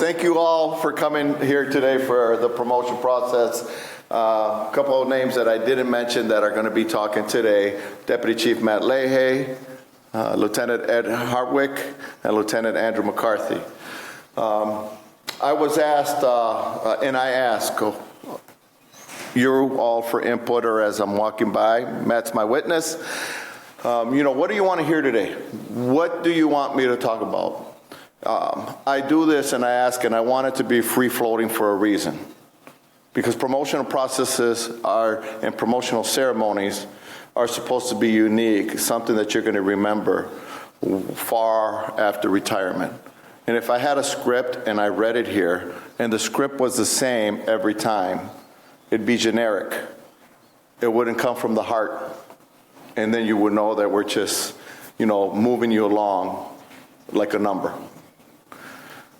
thank you all for coming here today for the promotion process. A couple of names that I didn't mention that are going to be talking today: Deputy Chief Matt Leahy, Lieutenant Ed Hartwick, and Lieutenant Andrew McCarthy. I was asked, and I ask you all for input, or as I'm walking by, Matt's my witness. What do you want to hear today? What do you want me to talk about? I do this and I ask, and I want it to be free-floating for a reason. Because promotional processes and promotional ceremonies are supposed to be unique, something that you're going to remember far after retirement. And if I had a script and I read it here, and the script was the same every time, it'd be generic. It wouldn't come from the heart. And then you would know that we're just, moving you along like a number.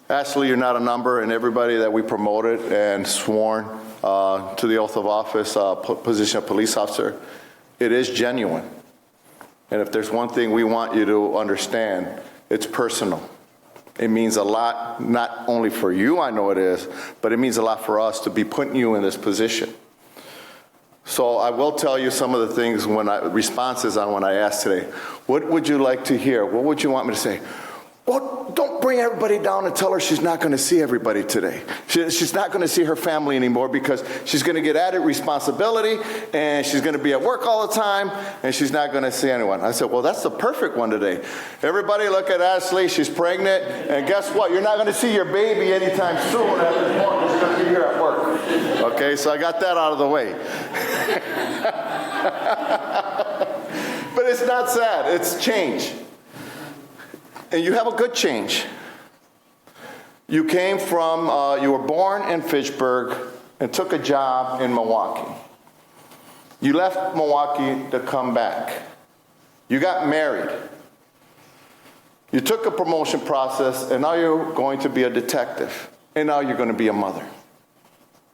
Ashley, you're not a number, and everybody that we promoted and sworn to the oath of office, position of police officer, it is genuine. And if there's one thing we want you to understand, it's personal. It means a lot, not only for you, I know it is, but it means a lot for us to be putting you in this position. So I will tell you some of the things responses on when I asked today. What would you like to hear? What would you want me to say? Well, don't bring everybody down and tell her she's not going to see everybody today. She's not going to see her family anymore because she's going to get added responsibility and she's going to be at work all the time and she's not going to see anyone. I said, well, that's the perfect one today. Everybody look at Ashley. She's pregnant. And guess what? You're not going to see your baby anytime soon at this point. She's going to be here at work. Okay, so I got that out of the way. But it's not sad. It's change. And you have a good change. You came from, you were born in Fitchburg and took a job in Milwaukee. You left Milwaukee to come back. You got married. You took a promotion process, and now you're going to be a detective. And now you're going to be a mother.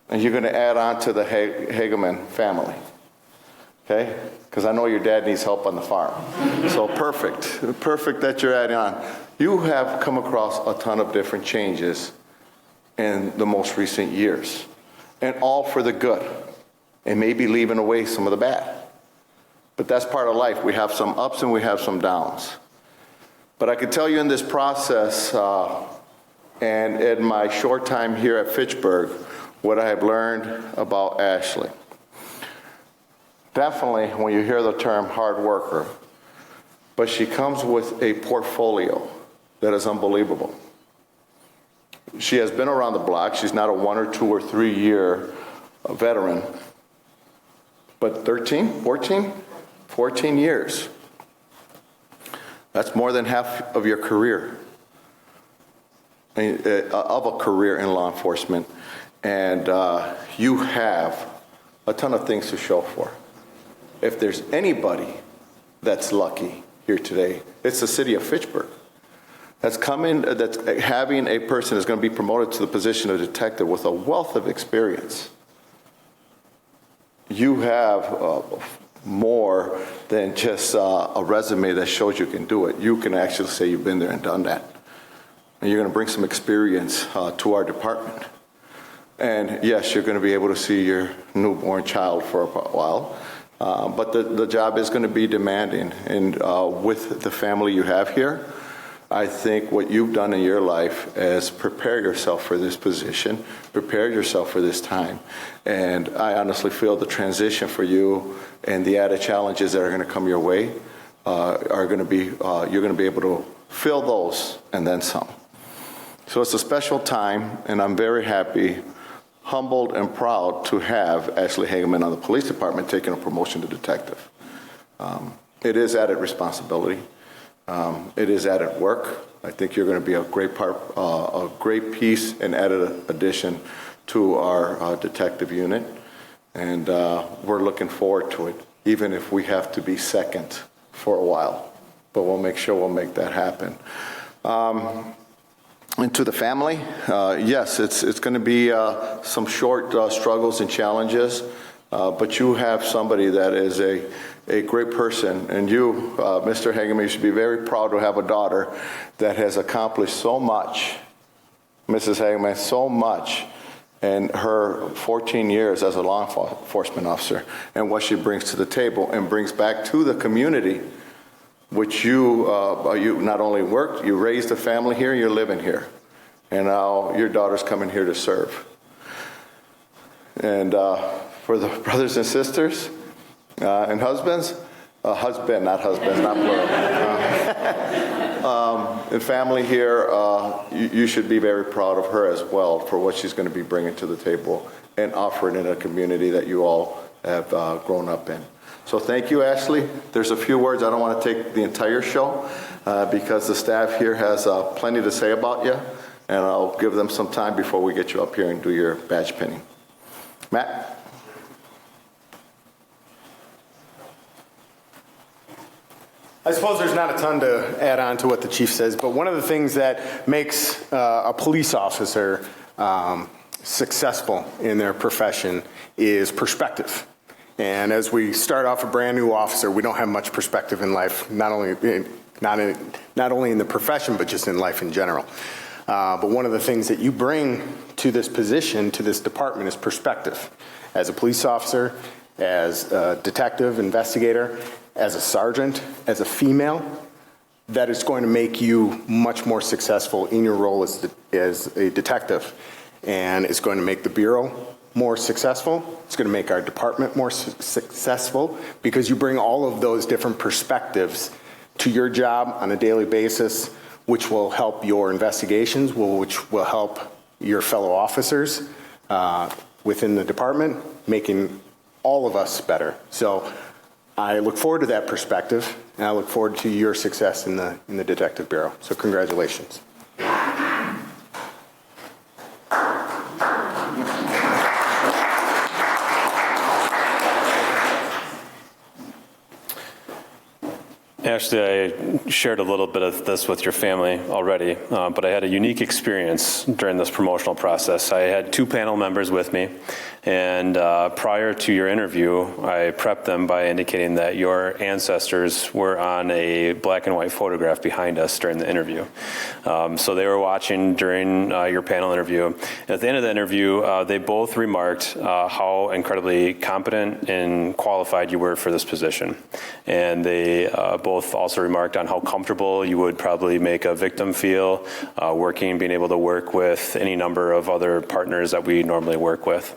And you're going to add on to the Hageman family. Okay? Because I know your dad needs help on the farm. So perfect that you're adding on. You have come across a ton of different changes in the most recent years, and all for the good, and maybe leaving away some of the bad. But that's part of life. We have some ups and we have some downs. But I can tell you in this process, and in my short time here at Fitchburg, what I have learned about Ashley. Definitely, when you hear the term hard worker, but she comes with a portfolio that is unbelievable. She has been around the block. She's not a 1 or 2 or 3 year veteran, but 14 years. That's more than half of your career, of a career in law enforcement. And you have a ton of things to show for. If there's anybody that's lucky here today, it's the city of Fitchburg. That's having a person that's going to be promoted to the position of detective with a wealth of experience. You have more than just a resume that shows you can do it. You can actually say you've been there and done that. And you're going to bring some experience to our department. And yes, you're going to be able to see your newborn child for a while. But the job is going to be demanding. And with the family you have here, I think what you've done in your life is prepare yourself for this position, prepare yourself for this time. And I honestly feel the transition for you and the added challenges that are going to come your way are going to be, you're going to be able to fill those and then some. So it's a special time, and I'm very happy, humbled and proud to have Ashley Hageman on the police department taking a promotion to detective. It is added responsibility. It is added work. I think you're going to be a great part, a great piece and added addition to our detective unit. And we're looking forward to it, even if we have to be second for a while. But we'll make sure we'll make that happen. And to the family, yes, it's going to be some short struggles and challenges, but you have somebody that is a great person. And you, Mr. Hageman, you should be very proud to have a daughter that has accomplished so much Mrs. Hageman, so much in her 14 years as a law enforcement officer and what she brings to the table and brings back to the community, which you not only worked, you raised a family here, you're living here. And now your daughter's coming here to serve. And for the brothers and sisters and husbands, not plural. And family here, you should be very proud of her as well for what she's going to be bringing to the table and offering in a community that you all have grown up in. So thank you, Ashley. There's a few words. I don't want to take the entire show because the staff here has plenty to say about you, and I'll give them some time before we get you up here and do your badge pinning. Matt? I suppose there's not a ton to add on to what the chief says, but one of the things that makes a police officer successful in their profession is perspective. And as we start off a brand new officer, we don't have much perspective in life, not only in the profession, but just in life in general. But one of the things that you bring to this position, to this department, is perspective. As a police officer, as a detective, investigator, as a sergeant, as a female, that is going to make you much more successful in your role as a detective. And it's going to make the Bureau more successful. It's going to make our department more successful because you bring all of those different perspectives to your job on a daily basis, which will help your investigations, which will help your fellow officers within the department, making all of us better. So I look forward to that perspective, and I look forward to your success in the Detective Bureau. So congratulations. Ashley, I shared a little bit of this with your family already, but I had a unique experience during this promotional process. I had two panel members with me, and prior to your interview, I prepped them by indicating that your ancestors were on a black and white photograph behind us during the interview. So they were watching during your panel interview. And at the end of the interview, they both remarked how incredibly competent and qualified you were for this position. And they both also remarked on how comfortable you would probably make a victim feel being able to work with any number of other partners that we normally work with.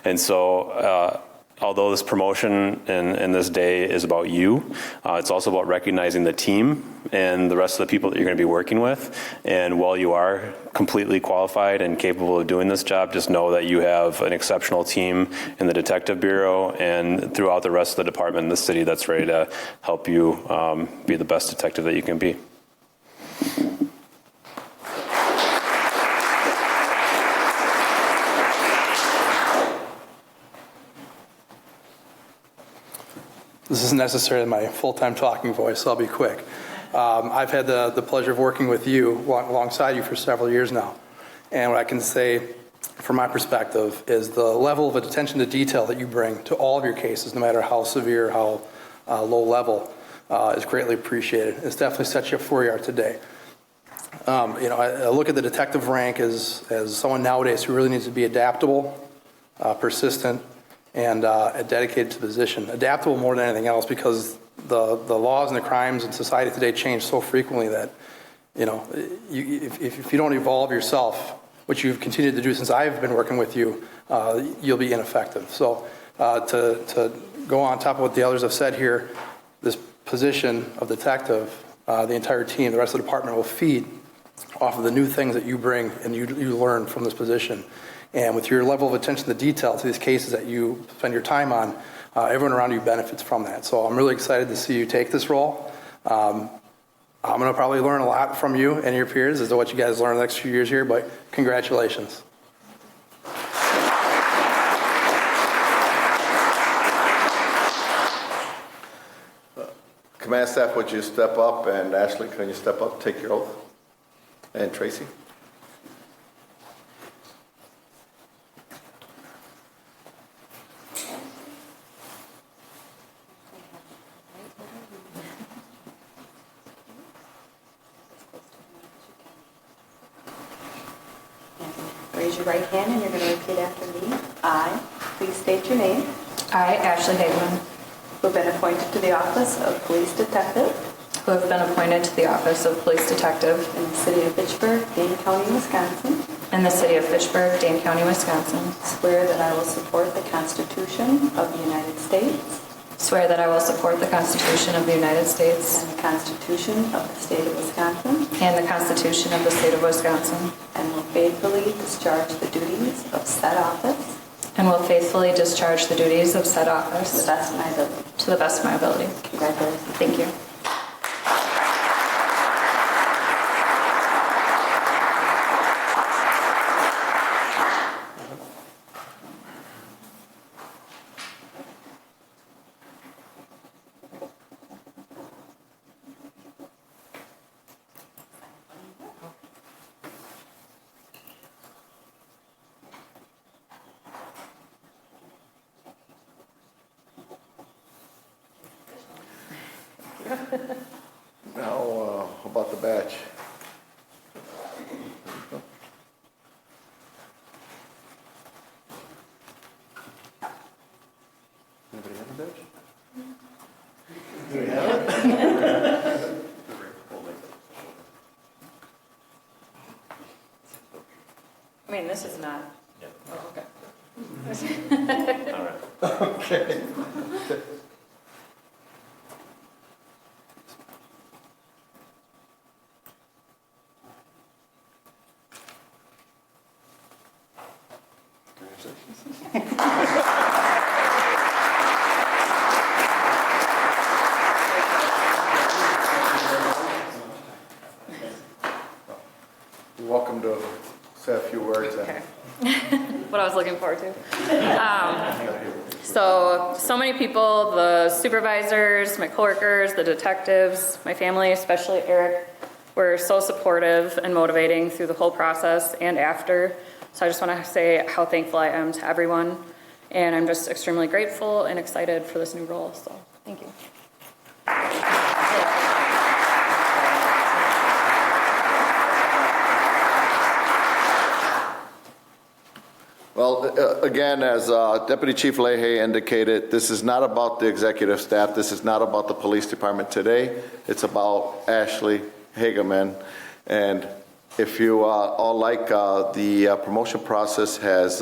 And so although this promotion and this day is about you, it's also about recognizing the team and the rest of the people that you're going to be working with. And while you are completely qualified and capable of doing this job, just know that you have an exceptional team in the Detective Bureau and throughout the rest of the department in the city that's ready to help you be the best detective that you can be. This isn't necessarily my full-time talking voice, so I'll be quick. I've had the pleasure of working with you, alongside you for several years now. And what I can say, from my perspective, is the level of attention to detail that you bring to all of your cases, no matter how severe, how low level, is greatly appreciated. It's definitely set you up for where you are today. I look at the detective rank as someone nowadays who really needs to be adaptable, persistent, and dedicated to the position. Adaptable more than anything else, because the laws and the crimes in society today change so frequently that, if you don't evolve yourself, which you've continued to do since I've been working with you, you'll be ineffective. So to go on top of what the others have said here, this position of detective, the entire team, the rest of the department will feed off of the new things that you bring and you learn from this position. And with your level of attention to detail to these cases that you spend your time on, everyone around you benefits from that. So I'm really excited to see you take this role. I'm going to probably learn a lot from you and your peers as to what you guys learn the next few years here, but congratulations. Command staff, would you step up? And Ashley, can you step up, take your oath? And Tracy? raise your right hand and you're going to repeat after me. I, please state your name, I, Ashley Hageman, who have been appointed to the office of police detective who have been appointed to the office of police detective in the city of Fitchburg, Dane County, Wisconsin, in the city of Fitchburg, Dane County, Wisconsin, swear that I will support the Constitution of the United States swear that I will support the Constitution of the United States and the Constitution of the state of Wisconsin, and the Constitution of the state of Wisconsin, and will faithfully discharge the duties of said office and will faithfully discharge the duties of said to the office best of my ability. to the best of my ability. Congratulations. Thank you. Now, how about the badge? Anybody have a badge? I mean, this is not. Oh, okay. Okay. You're welcome to say a few words. Okay. What I was looking forward to. So many people, the supervisors, my coworkers, the detectives, my family, especially Eric, were so supportive and motivating through the whole process and after. So I just want to say how thankful I am to everyone. And I'm just extremely grateful and excited for this new role. So thank you. Well, again, as Deputy Chief Leahy indicated, this is not about the executive staff. This is not about the police department today. It's about Ashley Hageman. And if you all like, the promotion process has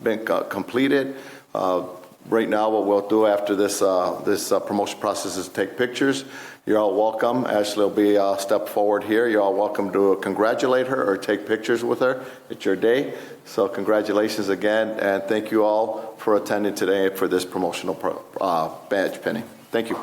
been completed. Right now, what we'll do after this promotion process is take pictures. You're all welcome. Ashley will be step forward here. You're all welcome to congratulate her or take pictures with her. It's your day. So congratulations again, and thank you all for attending today for this promotional badge pinning. Thank you.